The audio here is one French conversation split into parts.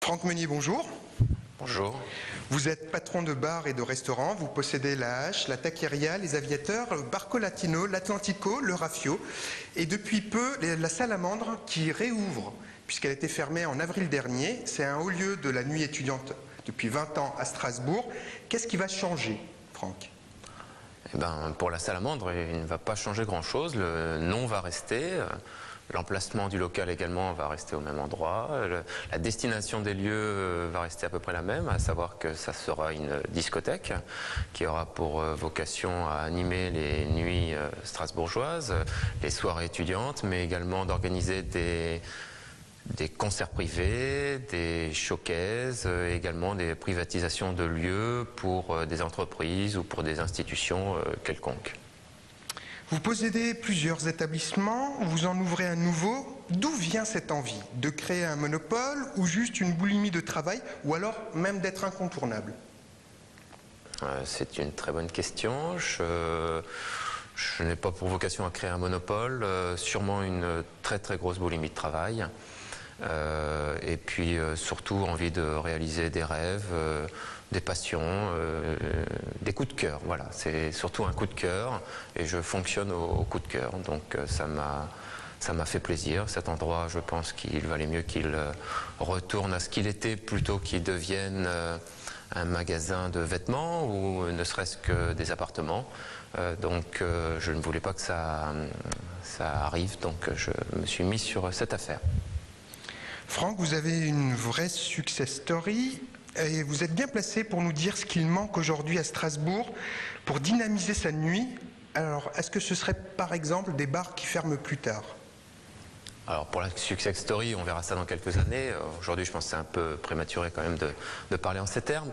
Franck Meunier, bonjour. Bonjour. Vous êtes patron de bar et de restaurant, vous possédez la Hache, la Taqueria, les Aviateurs, le Barco Latino, l'Atlantico, le Rafio et depuis peu la Salamandre qui réouvre puisqu'elle a été fermée en avril dernier. C'est un haut lieu de la nuit étudiante depuis 20 ans à Strasbourg. Qu'est-ce qui va changer, Franck ? Eh ben, pour la Salamandre, il ne va pas changer grand-chose. Le nom va rester. L'emplacement du local également va rester au même endroit. La destination des lieux va rester à peu près la même, à savoir que ça sera une discothèque qui aura pour vocation à animer les nuits strasbourgeoises, les soirées étudiantes, mais également d'organiser des concerts privés, des showcases, également des privatisations de lieux pour des entreprises ou pour des institutions quelconques. Vous possédez plusieurs établissements, vous en ouvrez un nouveau. D'où vient cette envie de créer un monopole ou juste une boulimie de travail ou alors même d'être incontournable? C'est une très bonne question. Je n'ai pas pour vocation à créer un monopole, sûrement une très très grosse boulimie de travail. Et puis surtout envie de réaliser des rêves, des passions, des coups de cœur. Voilà, c'est surtout un coup de cœur et je fonctionne au coup de cœur. Donc ça m'a fait plaisir. Cet endroit, je pense qu'il valait mieux qu'il retourne à ce qu'il était plutôt qu'il devienne un magasin de vêtements ou ne serait-ce que des appartements. Donc je ne voulais pas que ça arrive, donc je me suis mis sur cette affaire. Franck, vous avez une vraie success story et vous êtes bien placé pour nous dire ce qu'il manque aujourd'hui à Strasbourg pour dynamiser sa nuit. Alors, est-ce que ce serait par exemple des bars qui ferment plus tard? Alors pour la success story, on verra ça dans quelques années. Aujourd'hui, je pense que c'est un peu prématuré quand même de parler en ces termes.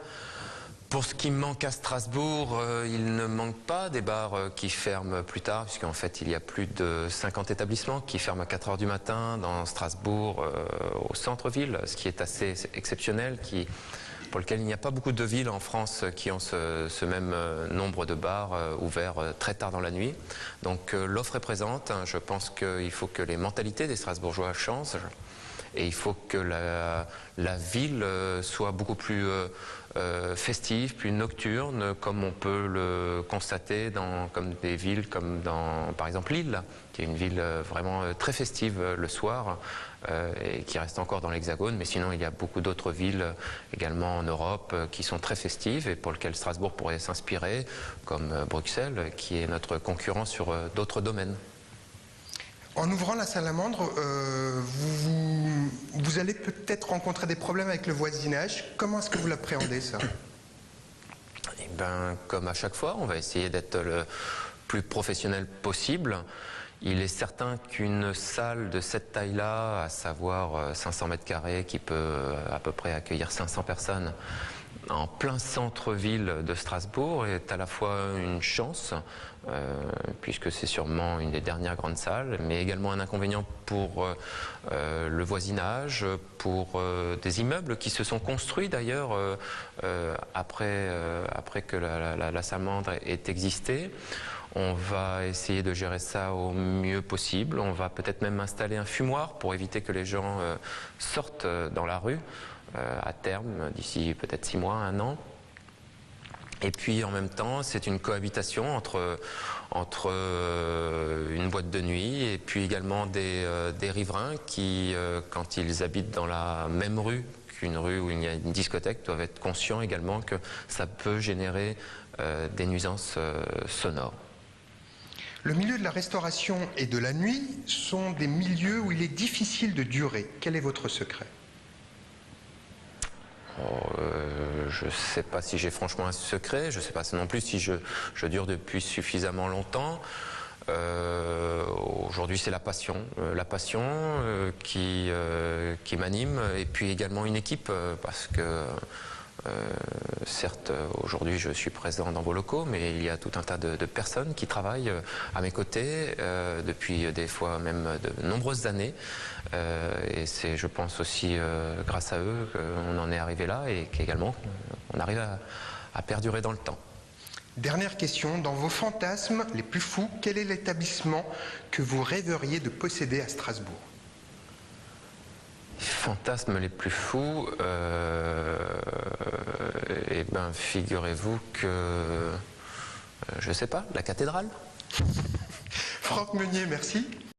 Pour ce qui manque à Strasbourg, il ne manque pas des bars qui ferment plus tard, puisqu'en fait il y a plus de 50 établissements qui ferment à 4 h du matin dans Strasbourg, au centre-ville, ce qui est assez exceptionnel, pour lequel il n'y a pas beaucoup de villes en France qui ont ce même nombre de bars ouverts très tard dans la nuit. Donc l'offre est présente, je pense qu'il faut que les mentalités des Strasbourgeois changent. Et il faut que la ville soit beaucoup plus festive, plus nocturne, comme on peut le constater dans des villes comme par exemple Lille, qui est une ville vraiment très festive le soir et qui reste encore dans l'Hexagone. Mais sinon, il y a beaucoup d'autres villes également en Europe qui sont très festives et pour lesquelles Strasbourg pourrait s'inspirer, comme Bruxelles, qui est notre concurrent sur d'autres domaines. En ouvrant la Salamandre, vous allez peut-être rencontrer des problèmes avec le voisinage. Comment est-ce que vous l'appréhendez, ça? Eh bien, comme à chaque fois, on va essayer d'être le plus professionnel possible. Il est certain qu'une salle de cette taille-là, à savoir 500 mètres carrés, qui peut à peu près accueillir 500 personnes, en plein centre-ville de Strasbourg, est à la fois une chance, puisque c'est sûrement une des dernières grandes salles, mais également un inconvénient pour le voisinage, pour des immeubles qui se sont construits d'ailleurs après que la Salamandre ait existé. On va essayer de gérer ça au mieux possible. On va peut-être même installer un fumoir pour éviter que les gens sortent dans la rue à terme, d'ici peut-être 6 mois, 1 an. Et puis en même temps, c'est une cohabitation entre une boîte de nuit et puis également des riverains qui, quand ils habitent dans la même rue qu'une rue où il y a une discothèque, doivent être conscients également que ça peut générer des nuisances sonores. Le milieu de la restauration et de la nuit sont des milieux où il est difficile de durer. Quel est votre secret ? Je ne sais pas si j'ai franchement un secret, je ne sais pas non plus si je dure depuis suffisamment longtemps. Aujourd'hui, c'est la passion qui m'anime et puis également une équipe parce que certes, aujourd'hui je suis présent dans vos locaux, mais il y a tout un tas de personnes qui travaillent à mes côtés depuis des fois même de nombreuses années. Et c'est, je pense, aussi grâce à eux qu'on en est arrivé là et qu'également on arrive à perdurer dans le temps. Dernière question, dans vos fantasmes les plus fous, quel est l'établissement que vous rêveriez de posséder à Strasbourg ? fantasmes les plus fous, eh ben, figurez-vous que, je sais pas, la cathédrale. Franck Meunier, merci.